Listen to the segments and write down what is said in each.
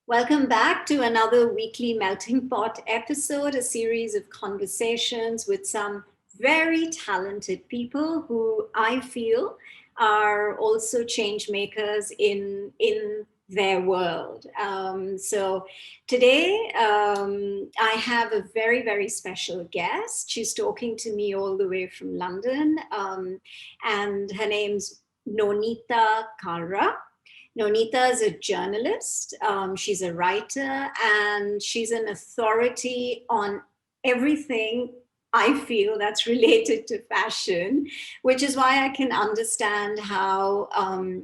Welcome back to another weekly Melting Pot episode, a series of conversations with some very talented people who I feel are also change makers in their world. So today I have a very special guest. She's talking to me all the way from London, and her name's Nonita Kalra. Nonita is a journalist, she's a writer, and she's an authority on everything I feel that's related to fashion, which is why I can understand how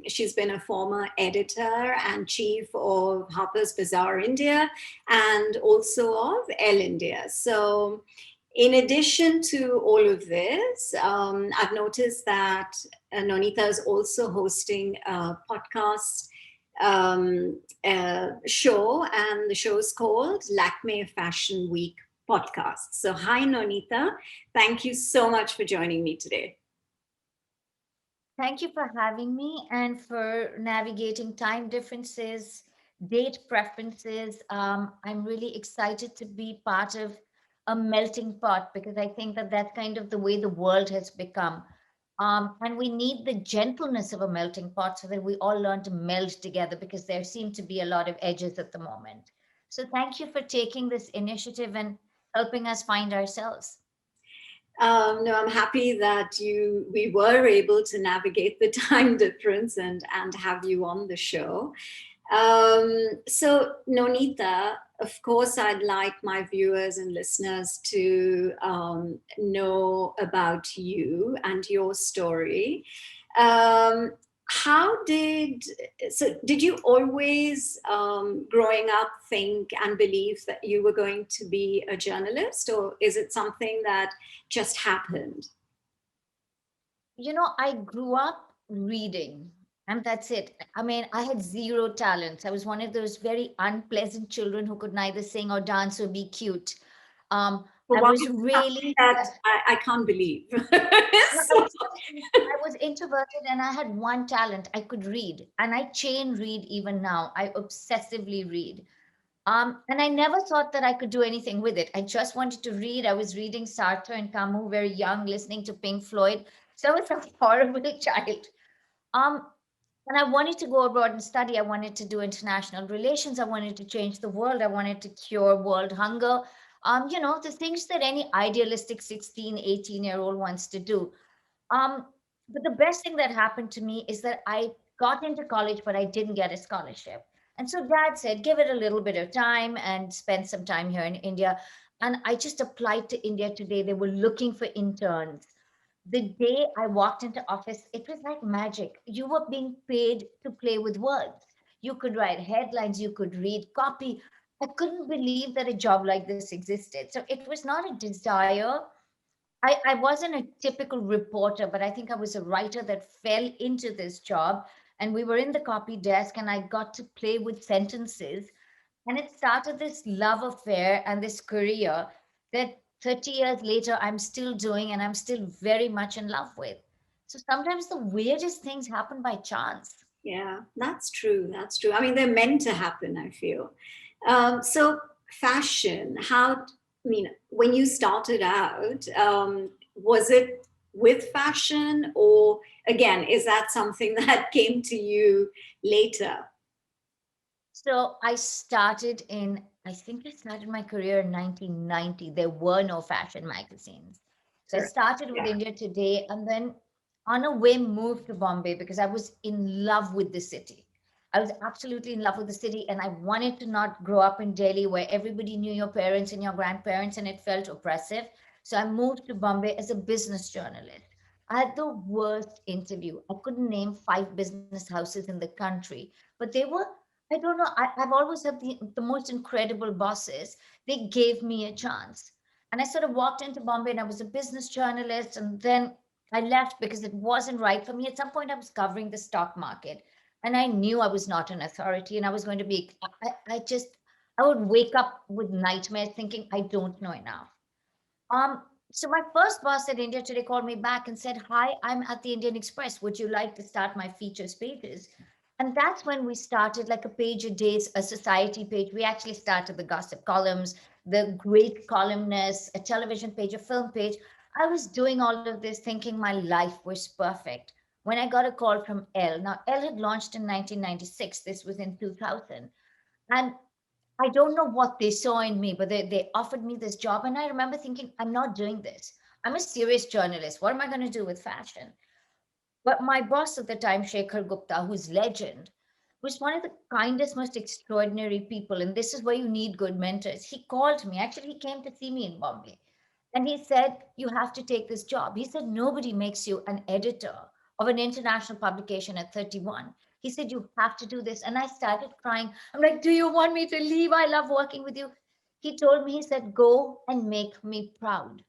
she's been a former editor and chief of Harper's Bazaar India and also of Elle India. So, in addition to all of this, I've noticed that Nonita is also hosting a podcast show, and the show is called Lakme Fashion Week Podcast. So, hi, Nonita. Thank you so much for joining me today. Thank you for having me and for navigating time differences, date preferences. I'm really excited to be part of a melting pot because I think that that's kind of the way the world has become. And we need the gentleness of a melting pot so that we all learn to meld together because there seem to be a lot of edges at the moment. So thank you for taking this initiative and helping us find ourselves. No, I'm happy that we were able to navigate the time difference and have you on the show. So, Nonita, of course, I'd like my viewers and listeners to know about you and your story. Um, how did did you always growing up think and believe that you were going to be a journalist, or is it something that just happened? I grew up reading, and that's it. I mean, I had zero talents. I was one of those very unpleasant children who could neither sing or dance or be cute. For I one was something really, that I can't believe. no, So, I was introverted and I had one talent. I could read, and I chain read even now. I obsessively read. And I never thought that I could do anything with it. I just wanted to read. I was reading Sartre and Camus very young, listening to Pink Floyd. So I was a horrible child. Um, and I wanted to go abroad and study. I wanted to do international relations. I wanted to change the world. I wanted to cure world hunger. The things that any idealistic 16, 18-year-old wants to do. Um, but the best thing that happened to me is that I got into college, but I didn't get a scholarship. And so dad said, give it a little bit of time and spend some time here in India. And I just applied to India today. They were looking for interns. The day I walked into office, it was like magic. You were being paid to play with words. You could write headlines, you could read copy. I couldn't believe that a job like this existed. So it was not a desire. I wasn't a typical reporter, but I think I was a writer that fell into this job. And we were in the copy desk, and I got to play with sentences. And it started this love affair and this career that 30 years later, I'm still doing and I'm still very much in love with. So sometimes the weirdest things happen by chance. yeah, that's true. That's true. I mean, they're meant to happen, I feel. So, fashion, I mean, when you started out, was it with fashion, or again, is that something that came to you later? So I think I started my career in 1990. There were no fashion magazines. So I Correct. started with Yeah. India Today and then on a whim moved to Bombay because I was in love with the city. I was absolutely in love with the city and I wanted to not grow up in Delhi where everybody knew your parents and your grandparents and it felt oppressive. So I moved to Bombay as a business journalist. I had the worst interview. I couldn't name five business houses in the country, but they were I don't know. I've always had the most incredible bosses. They gave me a chance. And I sort of walked into Bombay and I was a business journalist. And then I left because it wasn't right for me. At some point, I was covering the stock market and I knew I was not an authority and I was going to be, I would wake up with nightmares thinking I don't know enough. So my first boss at India Today called me back and said, "Hi, I'm at the Indian Express. Would you like to start my features pages?" And that's when we started like a page a day, a society page. We actually started the gossip columns, the great columnists, a television page, a film page. I was doing all of this thinking my life was perfect. When I got a call from Elle, now Elle had launched in 1996, this was in 2000. And I don't know what they saw in me, but they offered me this job. And I remember thinking, I'm not doing this. I'm a serious journalist. What am I going to do with fashion? But my boss at the time, Shekhar Gupta, who's legend, was one of the kindest, most extraordinary people. And this is where you need good mentors. He called me. Actually, he came to see me in Bombay. And he said, you have to take this job. He said, nobody makes you an editor of an international publication at 31. He said, you have to do this. And I started crying. I'm like, do you want me to leave? I love working with you. He told me, he said, go and make me proud.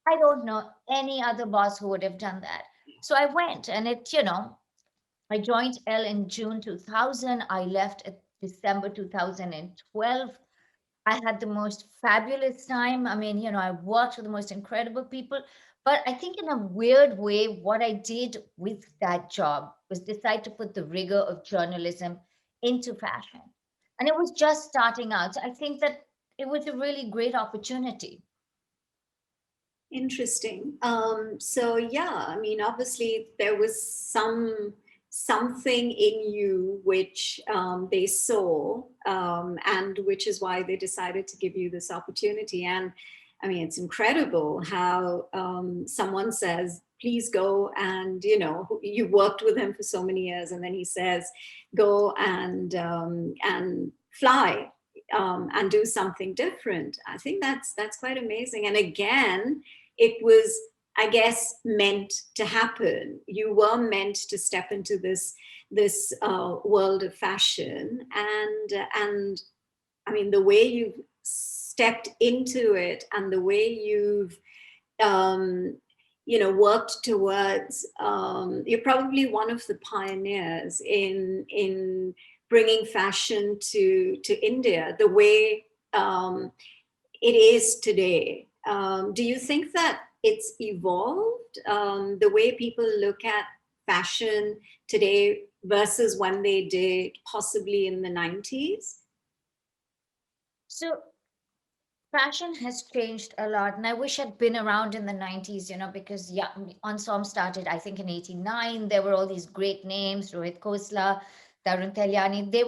I don't know any other boss who would have done that. So I went and I joined Elle in June 2000. I left at December 2012. I had the most fabulous time. I mean, I worked with the most incredible people. But I think in a weird way, what I did with that job was decide to put the rigor of journalism into fashion. And it was just starting out. So I think that it was a really great opportunity. Interesting. So yeah, I mean, obviously there was something in you which they saw, and which is why they decided to give you this opportunity. And I mean, it's incredible how someone says, "Please go," and you worked with him for so many years, and then he says, "Go and fly." And do something different. I think that's quite amazing. And again, it was, I guess, meant to happen. You were meant to step into this world of fashion, and I mean, the way you've stepped into it and the way you've um, worked towards. You're probably one of the pioneers in bringing fashion to India the way it is today. Do you think that it's evolved, the way people look at fashion today versus when they did possibly in the 90s? So fashion has changed a lot, and I wish I'd been around in the 90s, because yeah, Ensemble started, I think, in 89. There were all these great names, Rohit Khosla, Tarun Talyani. They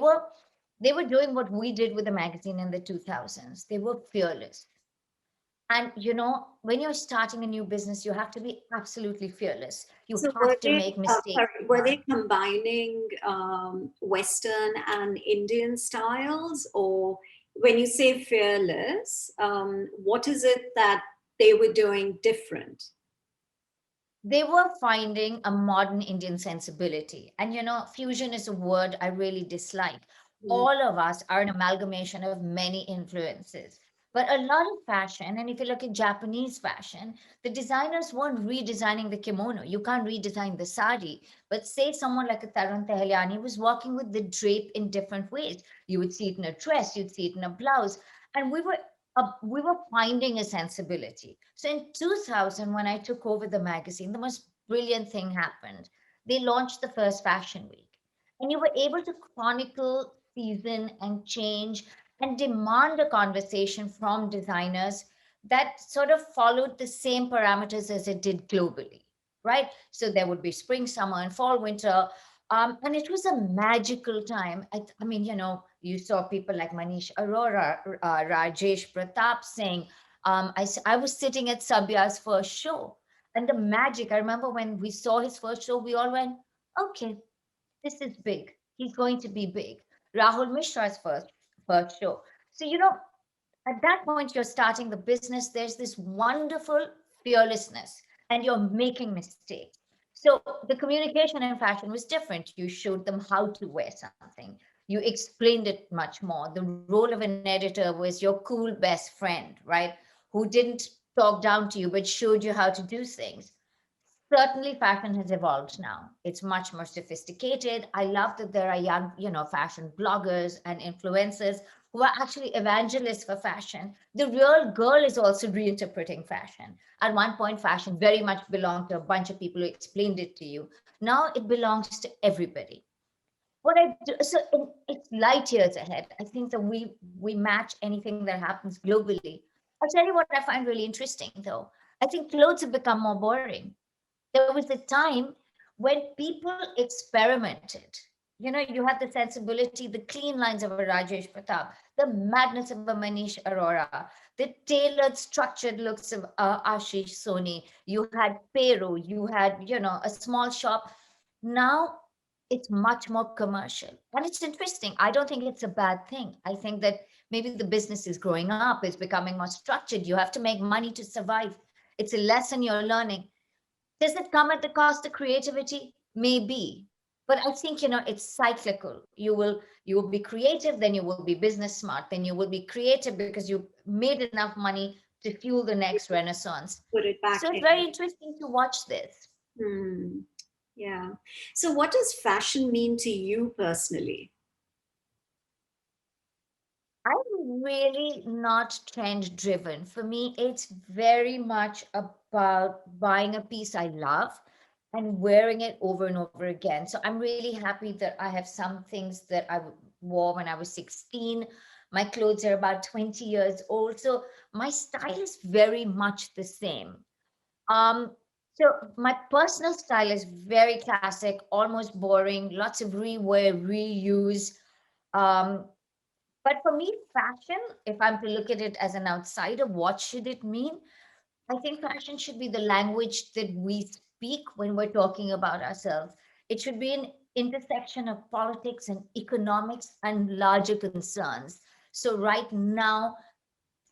were doing what we did with the magazine in the 2000s. They were fearless. And when you're starting a new business, you have to be absolutely fearless. You So have to make mistakes. were they combining Western and Indian styles, or when you say fearless, what is it that they were doing different? They were finding a modern Indian sensibility. And fusion is a word I really dislike. Mm. All of us are an amalgamation of many influences. But a lot of fashion, and if you look at Japanese fashion, the designers weren't redesigning the kimono. You can't redesign the sari. But say someone like a Tarun Tehliani was working with the drape in different ways. You would see it in a dress, you'd see it in a blouse. And we were finding a sensibility. So in 2000, when I took over the magazine, the most brilliant thing happened. They launched the first fashion week, and you were able to chronicle season and change and demand a conversation from designers that sort of followed the same parameters as it did globally, right? So there would be spring, summer, and fall, winter. And it was a magical time. I mean, you saw people like Manish Arora, Rajesh Pratap Singh. I was sitting at Sabya's first show. And the magic, I remember when we saw his first show, we all went, okay, this is big. He's going to be big. Rahul Mishra's first show. So, at that point, you're starting the business. There's this wonderful fearlessness, and you're making mistakes. So the communication in fashion was different. You showed them how to wear something. You explained it much more. The role of an editor was your cool best friend, right? Who didn't talk down to you, but showed you how to do things. Certainly fashion has evolved now. It's much more sophisticated. I love that there are young, fashion bloggers and influencers who are actually evangelists for fashion. The real girl is also reinterpreting fashion. At one point, fashion very much belonged to a bunch of people who explained it to you. Now it belongs to everybody. what I do, so it's light years ahead. I think that we match anything that happens globally. I'll tell you what I find really interesting though. I think clothes have become more boring. There was a time when people experimented. You know, you had the sensibility, the clean lines of a Rajesh Pratap, the madness of a Manish Arora, the tailored, structured looks of Ashish Soni. You had Pero, you had, a small shop. Now it's much more commercial. And it's interesting. I don't think it's a bad thing. I think that maybe the business is growing up, it's becoming more structured. You have to make money to survive. It's a lesson you're learning. Does it come at the cost of creativity? Maybe. But I think, it's cyclical. You will be creative, then you will be business smart, then you will be creative because you made enough money to fuel the next renaissance. Put it So back it's in. very interesting to watch this. Hmm. Yeah. So, what does fashion mean to you personally? I'm really not trend driven. For me, it's very much about buying a piece I love and wearing it over and over again. So I'm really happy that I have some things that wore when I was 16. My clothes are about 20 years old. So my style is very much the same. Um, so my personal style is very classic, almost boring, lots of rewear, reuse. Um, but for me, fashion, if I'm to look at it as an outsider, what should it mean? I think fashion should be the language that we speak when we're talking about ourselves. It should be an intersection of politics and economics and larger concerns. So, right now,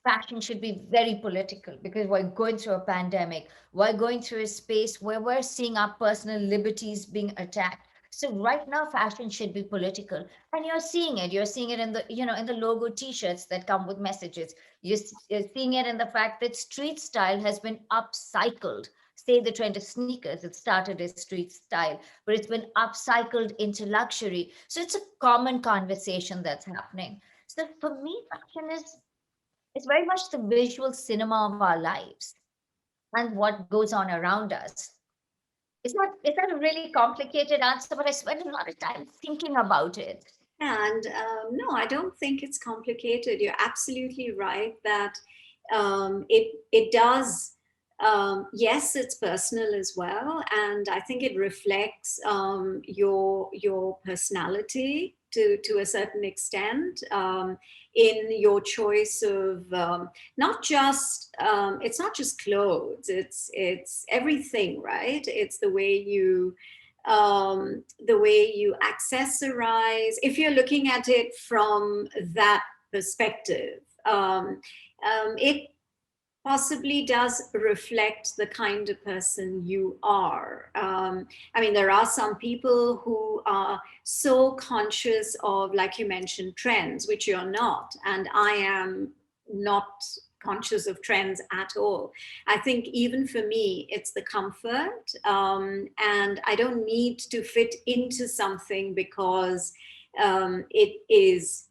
fashion should be very political because we're going through a pandemic. We're going through a space where we're seeing our personal liberties being attacked. So right now, fashion should be political, and you're seeing it. You're seeing it in the logo T-shirts that come with messages. You're seeing it in the fact that street style has been upcycled. Say the trend of sneakers, it started as street style, but it's been upcycled into luxury. So it's a common conversation that's happening. So for me, fashion is it's very much the visual cinema of our lives and what goes on around us. It's not a really complicated answer, but I spend a lot of time thinking about it. And no, I don't think it's complicated. You're absolutely right that it does. Yes, it's personal as well, and I think it reflects your personality to a certain extent in your choice of not just it's not just clothes. It's everything, right? It's the way you accessorize, if you're looking at it from that perspective, it possibly does reflect the kind of person you are. I mean, there are some people who are so conscious of, like you mentioned, trends, which you're not, and I am not conscious of trends at all. I think even for me, it's the comfort, and I don't need to fit into something because it is,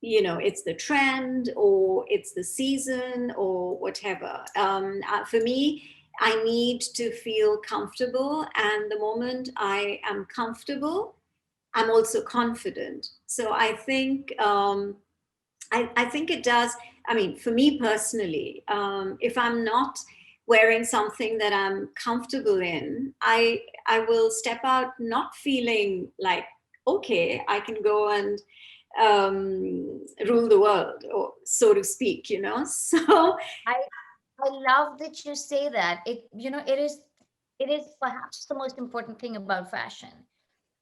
it's the trend or it's the season or whatever. For me, I need to feel comfortable, and the moment I am comfortable, I'm also confident. So I think it does. I mean, for me personally, if I'm not wearing something that I'm comfortable in, I will step out not feeling like, okay, I can go and rule the world, or so to speak. So I I love that you say that. It is perhaps the most important thing about fashion.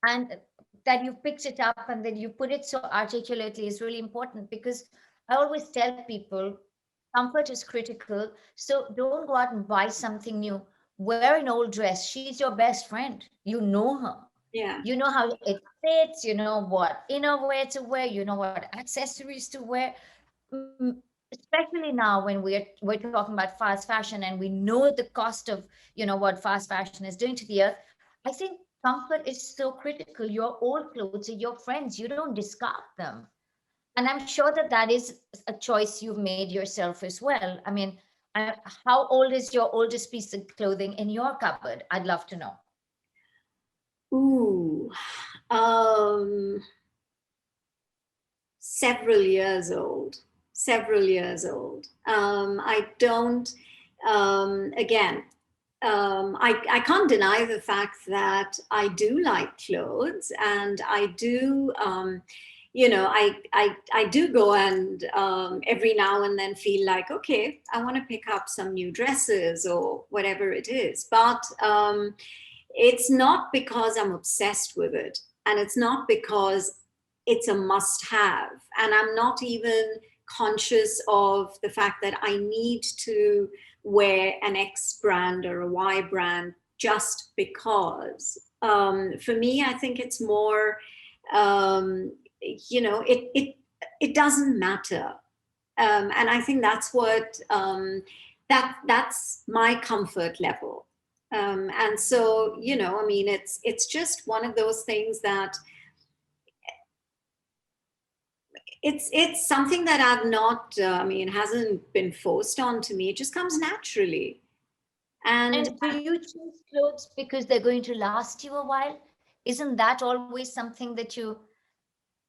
And that you picked it up and that you put it so articulately is really important because I always tell people comfort is critical. So don't go out and buy something new. Wear an old dress. She's your best friend. You know her. yeah, You know how it fits. You know what innerwear to wear. You know what accessories to wear. Mm, especially now when we're talking about fast fashion and we know the cost of what fast fashion is doing to the earth. I think comfort is so critical. Your old clothes are your friends, you don't discard them. And I'm sure that that is a choice you've made yourself as well. I mean, how old is your oldest piece of clothing in your cupboard? I'd love to know. ooh. Um, several years old. Several years old. I don't. Again, I can't deny the fact that I do like clothes, and I do, I do go and every now and then feel like, okay, I want to pick up some new dresses or whatever it is. But it's not because I'm obsessed with it, and it's not because it's a must have. And I'm not even conscious of the fact that I need to wear an X brand or a Y brand just because. For me, I think it's more, um, it doesn't matter. And I think that's what that's my comfort level. And so, I mean, it's just one of those things that it's something that I've not. I mean, it hasn't been forced onto me. It just comes naturally. And And do you choose clothes because they're going to last you a while? Isn't that always something that you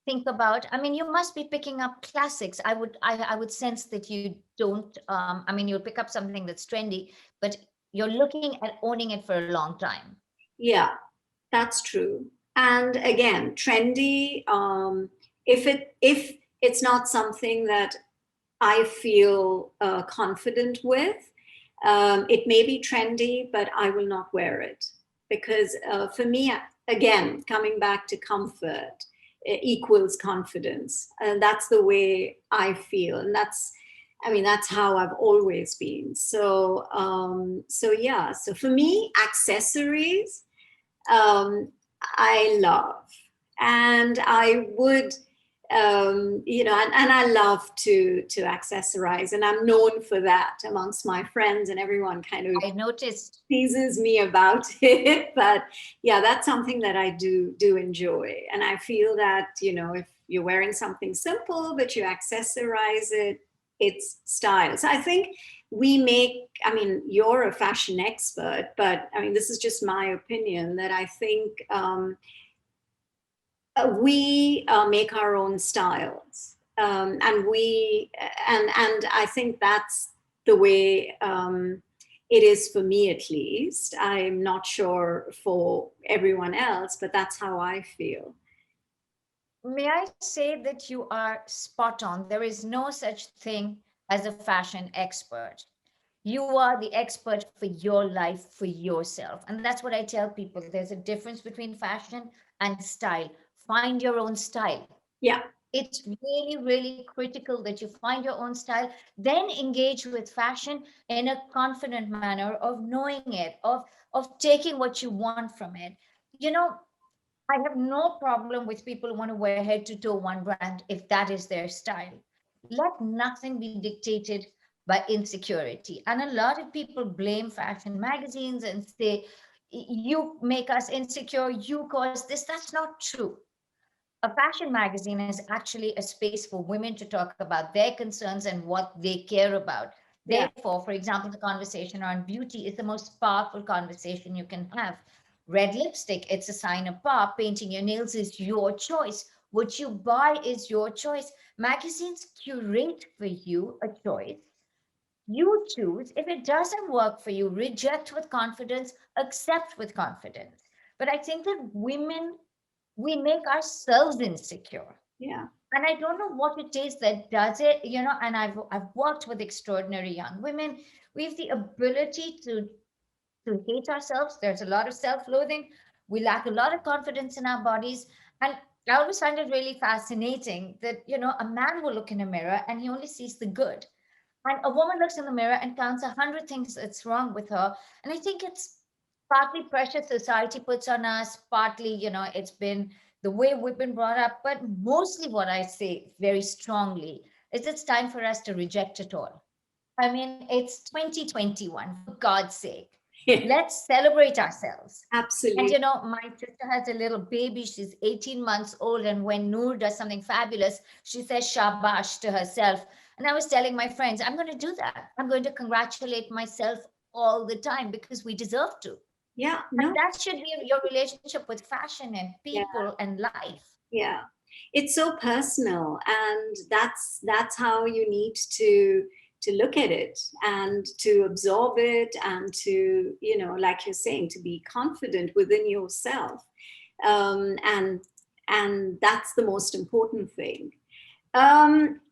think about? I mean, you must be picking up classics. I would sense that you don't. I mean, you'll pick up something that's trendy, but you're looking at owning it for a long time. yeah, that's true. And again, trendy. If it's not something that I feel confident with, it may be trendy, but I will not wear it because for me, again, coming back to comfort equals confidence, and that's the way I feel, and I mean, that's how I've always been. So, so yeah. So for me, accessories, I love. And I would, and I love to accessorize, and I'm known for that amongst my friends, and everyone kind of I noticed. teases me about it. But yeah, that's something that I do enjoy, and I feel that if you're wearing something simple but you accessorize it, it's style. So I think we make. I mean, you're a fashion expert, but I mean, this is just my opinion that I think. We make our own styles, and I think that's the way it is for me, at least. I'm not sure for everyone else, but that's how I feel. May I say that you are spot on? There is no such thing as a fashion expert. You are the expert for your life, for yourself. And that's what I tell people. There's a difference between fashion and style. Find your own style. Yeah, It's really, really critical that you find your own style, then engage with fashion in a confident manner of knowing it, of taking what you want from it. You know, I have no problem with people who want to wear head to toe one brand if that is their style. Let nothing be dictated by insecurity. And a lot of people blame fashion magazines and say, you make us insecure, you cause this. That's not true. A fashion magazine is actually a space for women to talk about their concerns and what they care about. yeah, Therefore, for example, the conversation on beauty is the most powerful conversation you can have. Red lipstick, it's a sign of power. Painting your nails is your choice. What you buy is your choice. Magazines curate for you a choice. You choose. If it doesn't work for you, reject with confidence, accept with confidence. But I think that women, we make ourselves insecure. yeah, And I don't know what it is that does it, and I've worked with extraordinary young women. We have the ability to hate ourselves. There's a lot of self-loathing. We lack a lot of confidence in our bodies. And I always find it really fascinating that, a man will look in a mirror and he only sees the good. And a woman looks in the mirror and counts 100 things that's wrong with her. And I think it's partly pressure society puts on us, partly, it's been the way we've been brought up. But mostly what I say very strongly is it's time for us to reject it all. I mean, it's 2021, for God's sake. yeah, Let's celebrate ourselves. And absolutely. my sister has a little baby. She's 18 months old. And when Noor does something fabulous, she says shabash to herself. And I was telling my friends, I'm going to do that. I'm going to congratulate myself all the time because we deserve to. Yeah, And no, that should be your relationship with fashion and yeah, people and life. yeah. It's so personal, and that's how you need to look at it and to absorb it and to, like you're saying, to be confident within yourself. And that's the most important thing.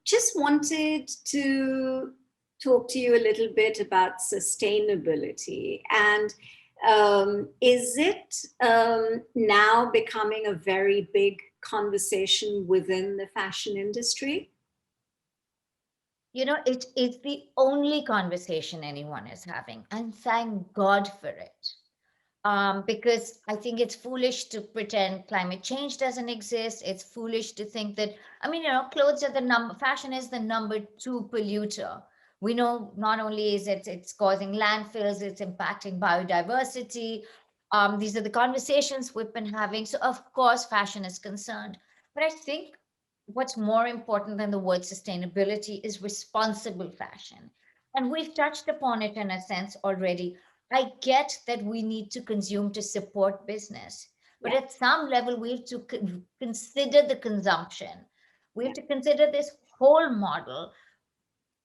Just wanted to talk to you a little bit about sustainability. And is it now becoming a very big conversation within the fashion industry? It's the only conversation anyone is having, and thank God for it. Because I think it's foolish to pretend climate change doesn't exist. It's foolish to think that, I mean, clothes are the number, fashion is the number two polluter. We know not only is it's causing landfills, it's impacting biodiversity. These are the conversations we've been having. So of course, fashion is concerned. But I think what's more important than the word sustainability is responsible fashion. And we've touched upon it in a sense already. I get that we need to consume to support business, but Yeah, at some level, we have to consider the consumption. We yeah, have to consider this whole model.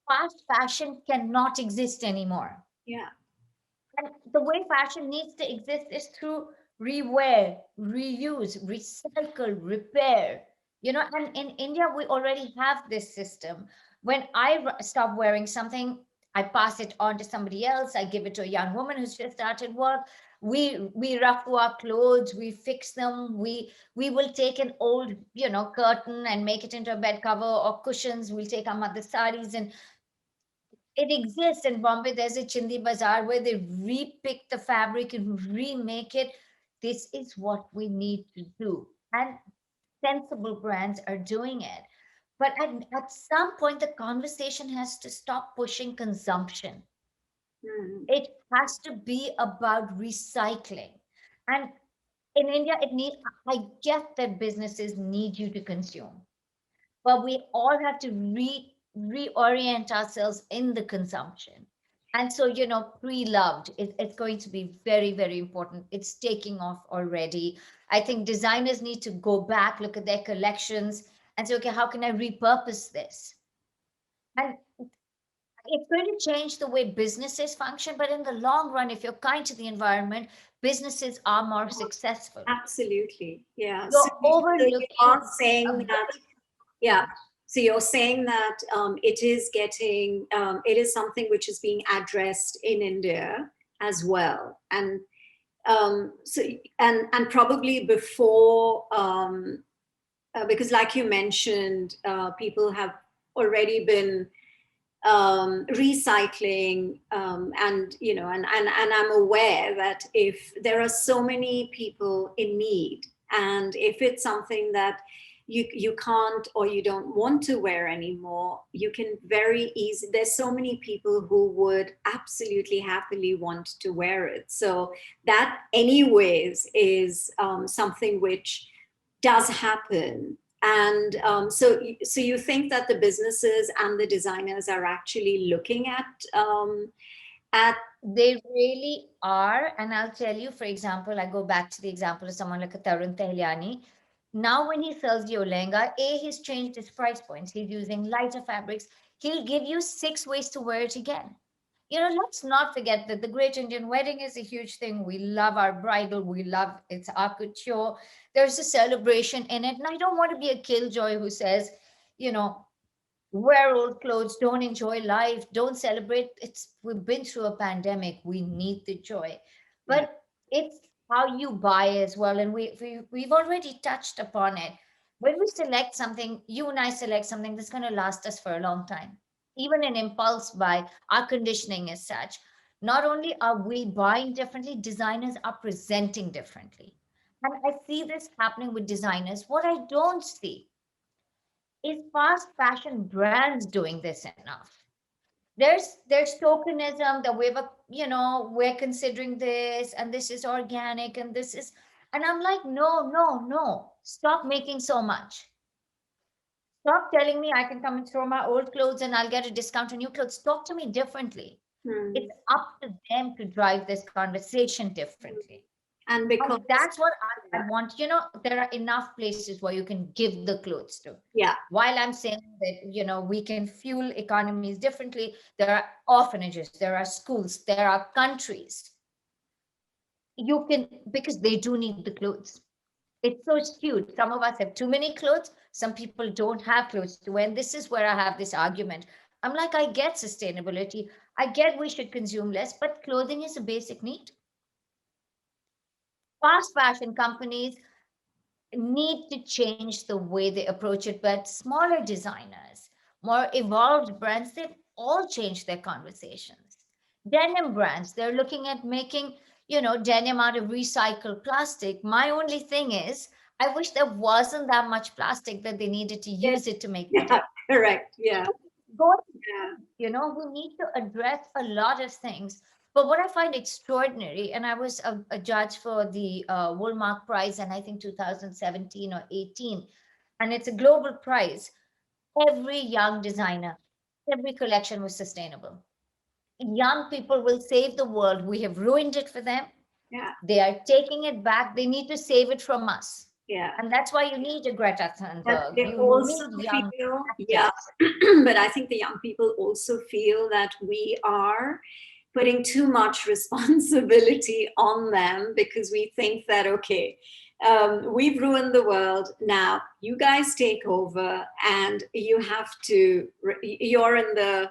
Fast fashion cannot exist anymore. yeah, And the way fashion needs to exist is through rewear, reuse, recycle, repair. And in India, we already have this system. When I stop wearing something, I pass it on to somebody else. I give it to a young woman who's just started work. We rough our clothes, we fix them. We will take an old, curtain and make it into a bed cover or cushions. We'll take our mother's saris and it exists in Bombay. There's a Chindi Bazaar where they repick the fabric and remake it. This is what we need to do. And sensible brands are doing it. But at some point, the conversation has to stop pushing consumption. mm, It has to be about recycling. And in India, I get that businesses need you to consume, but we all have to reorient ourselves in the consumption. And so, pre-loved, it's going to be very, very important. It's taking off already. I think designers need to go back, look at their collections, and say, okay, how can I repurpose this? And it's going to change the way businesses function, but in the long run, if you're kind to the environment, businesses are more successful. absolutely. Yeah. So, You're so you are overlooking a saying that, very yeah. So you're saying that it is something which is being addressed in India as well. And so and probably before, because like you mentioned, people have already been recycling, and and I'm aware that if there are so many people in need, and if it's something that you can't or you don't want to wear anymore, you can very easy, there's so many people who would absolutely happily want to wear it. So that anyways is something which does happen. And so you think that the businesses and the designers are actually looking at They really are. And I'll tell you, for example, I go back to the example of someone like a Tarun Tehliani. Now, when he sells you a lehenga, he's changed his price points. He's using lighter fabrics. He'll give you 6 ways to wear it again. Let's not forget that the Great Indian Wedding is a huge thing. We love our bridal. We love it's our couture. There's a celebration in it. And I don't want to be a killjoy who says, you know, wear old clothes, don't enjoy life, don't celebrate. We've been through a pandemic. We need the joy. yeah, But it's how you buy as well. And we've already touched upon it. When we select something, you and I select something that's going to last us for a long time. Even an impulse buy, our conditioning is such. Not only are we buying differently, designers are presenting differently. And I see this happening with designers. What I don't see is fast fashion brands doing this enough? There's tokenism that we're considering this and this is organic and this is, and I'm like, no, no, no. Stop making so much. Stop telling me I can come and throw my old clothes and I'll get a discount on new clothes. Talk to me differently. Hmm. It's up to them to drive this conversation differently. And And because, that's what I yeah, want. There are enough places where you can give the clothes to. yeah, While I'm saying that, we can fuel economies differently, there are orphanages, there are schools, there are countries. You can, because they do need the clothes. It's so skewed. Some of us have too many clothes, some people don't have clothes to wear. And this is where I have this argument. I'm like, I get sustainability, I get we should consume less, but clothing is a basic need. Fast fashion companies need to change the way they approach it, but smaller designers, more evolved brands, they've all changed their conversations. Denim brands, they're looking at making, denim out of recycled plastic. My only thing is, I wish there wasn't that much plastic that they needed to yeah, use it to make the yeah, denim. correct. Yeah, Go yeah, we need to address a lot of things. But what I find extraordinary, and I was a judge for the Woolmark Prize, and I think 2017 or 18, and it's a global prize. Every young designer, every collection was sustainable. Young people will save the world. We have ruined it for them. yeah, They are taking it back. They need to save it from us. yeah. And that's why you need a Greta But Thunberg. they You also need young feel, yeah, activists. but I think the young people also feel that we are putting too much responsibility on them because we think that, okay, we've ruined the world. Now you guys take over and you have to, you're in the,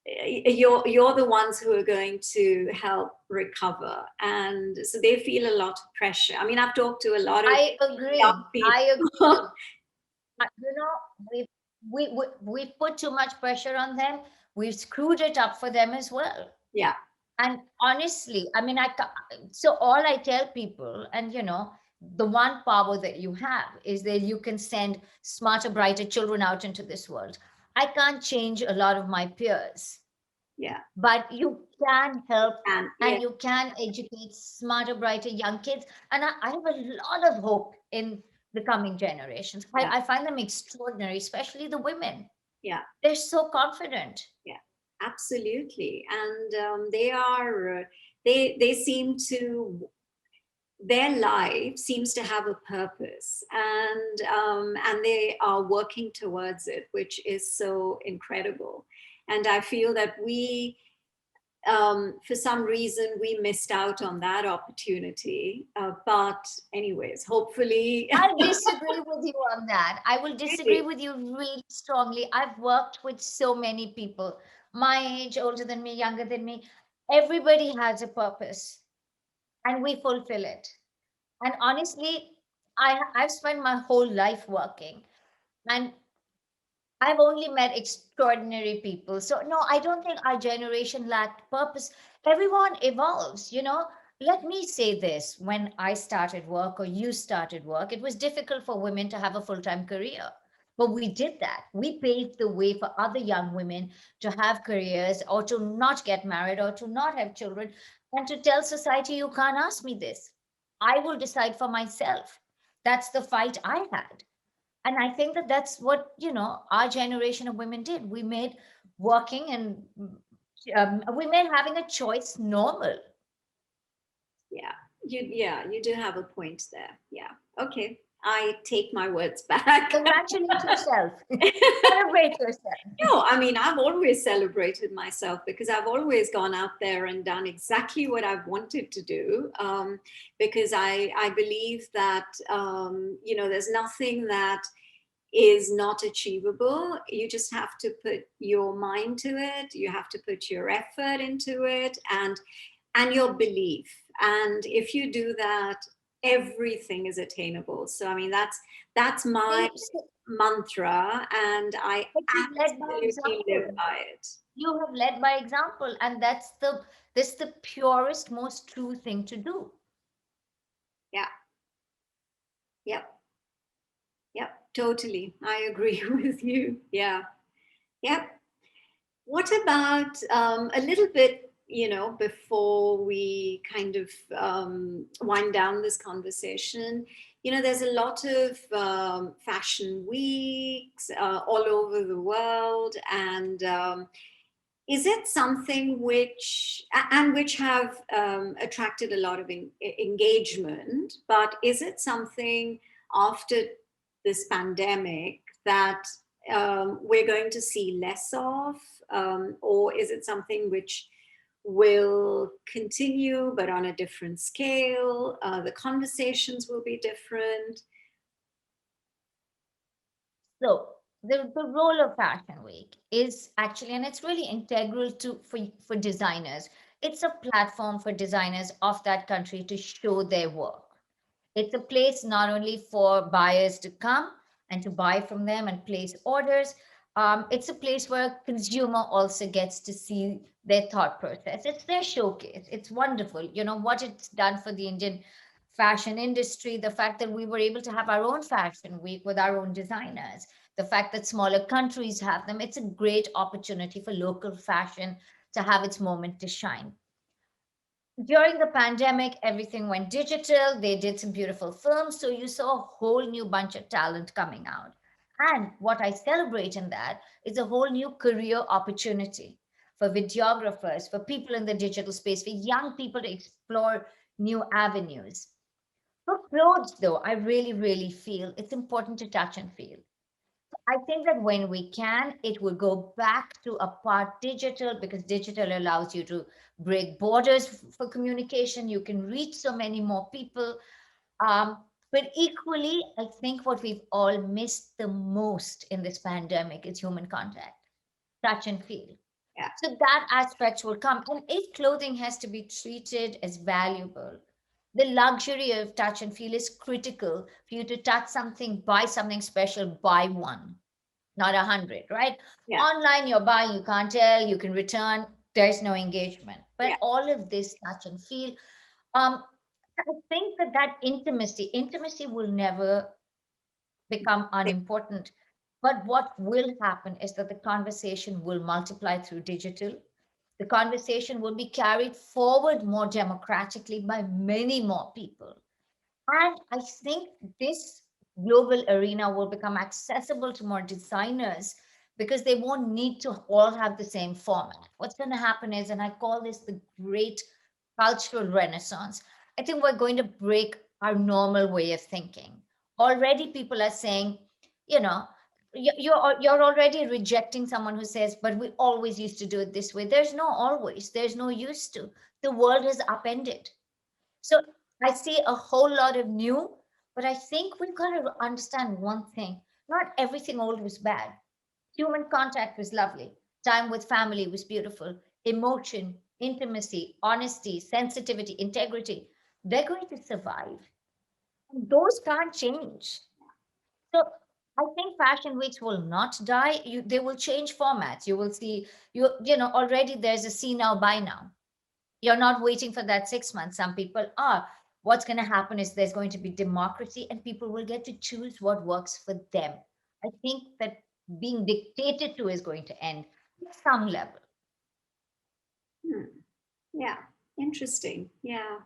you're the ones who are going to help recover. And so they feel a lot of pressure. I mean, I've talked to a lot of I young agree. I people. agree. You know, we've put too much pressure on them. We've screwed it up for them as well. Yeah, And honestly, I mean, so all I tell people, and the one power that you have is that you can send smarter, brighter children out into this world. I can't change a lot of my peers, yeah, but you can help, and yeah, and you can educate smarter, brighter young kids. And I have a lot of hope in the coming generations. yeah, I find them extraordinary, especially the women. yeah, They're so confident. yeah, absolutely. And they are, they seem to, their life seems to have a purpose, and they are working towards it, which is so incredible. And I feel that we, for some reason, we missed out on that opportunity. But anyways, hopefully, I disagree with you on that. I will disagree really, with you really strongly. I've worked with so many people, my age, older than me, younger than me. Everybody has a purpose, and we fulfill it. And honestly, I've spent my whole life working, and I've only met extraordinary people. So, no, I don't think our generation lacked purpose. Everyone evolves. Let me say this: when I started work or you started work, it was difficult for women to have a full time career. But we did that. We paved the way for other young women to have careers or to not get married or to not have children and to tell society, you can't ask me this. I will decide for myself. That's the fight I had. And I think that that's what our generation of women did. We made working and we made having a choice normal. yeah, you do have a point there. Yeah, okay, I take my words back. Congratulate yourself. Celebrate yourself. No, I mean, I've always celebrated myself because I've always gone out there and done exactly what I've wanted to do. Because I believe that, there's nothing that is not achievable. You just have to put your mind to it. You have to put your effort into it, and your belief. And if you do that, everything is attainable. So I mean, that's my See, mantra, and I but you've led by absolutely live example. by it. You have led by example, and that's the purest, most true thing to do. Yeah, yep, yep, totally. I agree with you. Yeah, yep. What about a little bit, before we kind of wind down this conversation? There's a lot of fashion weeks all over the world, and is it something and which have attracted a lot of engagement, but is it something after this pandemic that we're going to see less of, or is it something which will continue but on a different scale? The conversations will be different. So the role of Fashion Week is actually, and it's really integral to for designers. It's a platform for designers of that country to show their work. It's a place not only for buyers to come and to buy from them and place orders. It's a place where a consumer also gets to see their thought process. It's their showcase. It's wonderful. You know what it's done for the Indian fashion industry, the fact that we were able to have our own fashion week with our own designers, the fact that smaller countries have them. It's a great opportunity for local fashion to have its moment to shine. During the pandemic, everything went digital. They did some beautiful films. So you saw a whole new bunch of talent coming out. And what I celebrate in that is a whole new career opportunity for videographers, for people in the digital space, for young people to explore new avenues. For clothes, though, I really, really feel it's important to touch and feel. I think that when we can, it will go back to a part digital because digital allows you to break borders for communication. You can reach so many more people. But equally, I think what we've all missed the most in this pandemic is human contact, touch and feel. Yeah, So that aspect will come. And if clothing has to be treated as valuable, the luxury of touch and feel is critical for you to touch something, buy something special, buy one, not 100, right? yeah, Online, you're buying, you can't tell, you can return, there's no engagement. yeah, But all of this touch and feel, um, I think that intimacy will never become unimportant. But what will happen is that the conversation will multiply through digital. The conversation will be carried forward more democratically by many more people. And I think this global arena will become accessible to more designers because they won't need to all have the same format. What's going to happen is, and I call this the great cultural renaissance, I think we're going to break our normal way of thinking. Already, people are saying, you know, you're already rejecting someone who says, but we always used to do it this way. There's no always, there's no used to. The world has upended. So I see a whole lot of new, but I think we've got to understand one thing. Not everything old was bad. Human contact was lovely. Time with family was beautiful. Emotion, intimacy, honesty, sensitivity, integrity, they're going to survive. Those can't change. So I think fashion weeks will not die. They will change formats. You will see, already there's a see now, buy now. You're not waiting for that 6 months. Some people are. What's going to happen is there's going to be democracy and people will get to choose what works for them. I think that being dictated to is going to end at some level. hmm, yeah. Interesting. Yeah.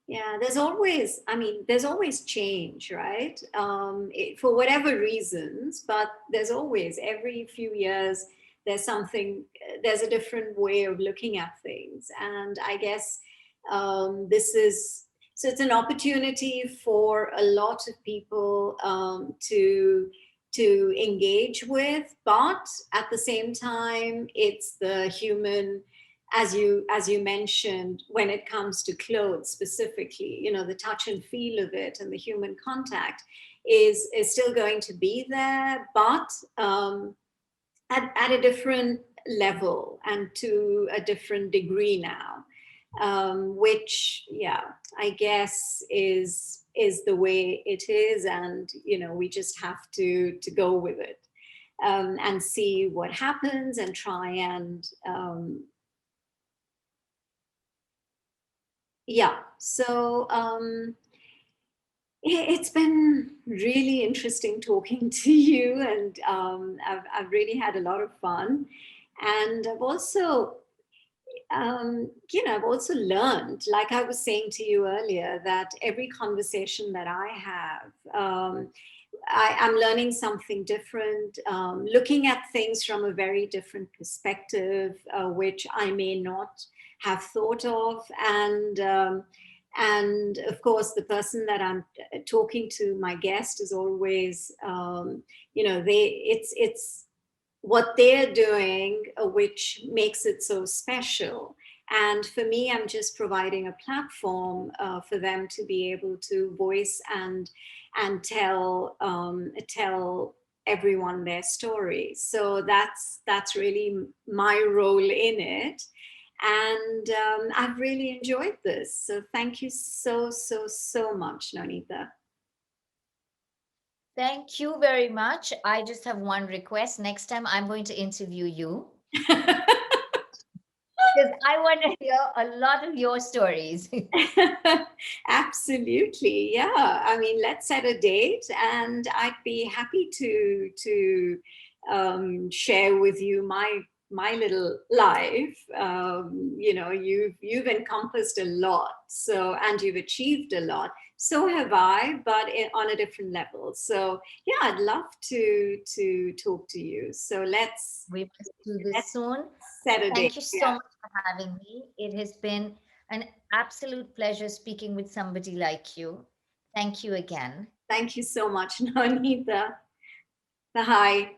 Yeah, there's always change, right? For whatever reasons, but there's always, every few years, there's a different way of looking at things. And I guess it's an opportunity for a lot of people to engage with, but at the same time, it's the human, as you mentioned, when it comes to clothes specifically, the touch and feel of it and the human contact is still going to be there, but at a different level and to a different degree now, which, yeah, I guess is the way it is, and we just have to go with it, and see what happens and try and yeah. So it's been really interesting talking to you, and I've really had a lot of fun. And I've also learned, like I was saying to you earlier, that every conversation that I have, I'm learning something different, looking at things from a very different perspective, which I may not have thought of. And of course, the person that I'm talking to, my guest, is always, it's what they're doing, which makes it so special. And for me, I'm just providing a platform for them to be able to voice and tell everyone their story. So that's really my role in it. And I've really enjoyed this. So thank you so much, Nonita. Thank you very much. I just have one request. Next time I'm going to interview you because I want to hear a lot of your stories. Absolutely, yeah. I mean, let's set a date, and I'd be happy to share with you my little life. You've encompassed a lot, so, and you've achieved a lot. So have I, but on a different level. So yeah, I'd love to talk to you. So We must do this let's soon. set a date. Thank you so Yeah. much for having me. It has been an absolute pleasure speaking with somebody like you. Thank you again. Thank you so much, Nonita. Hi.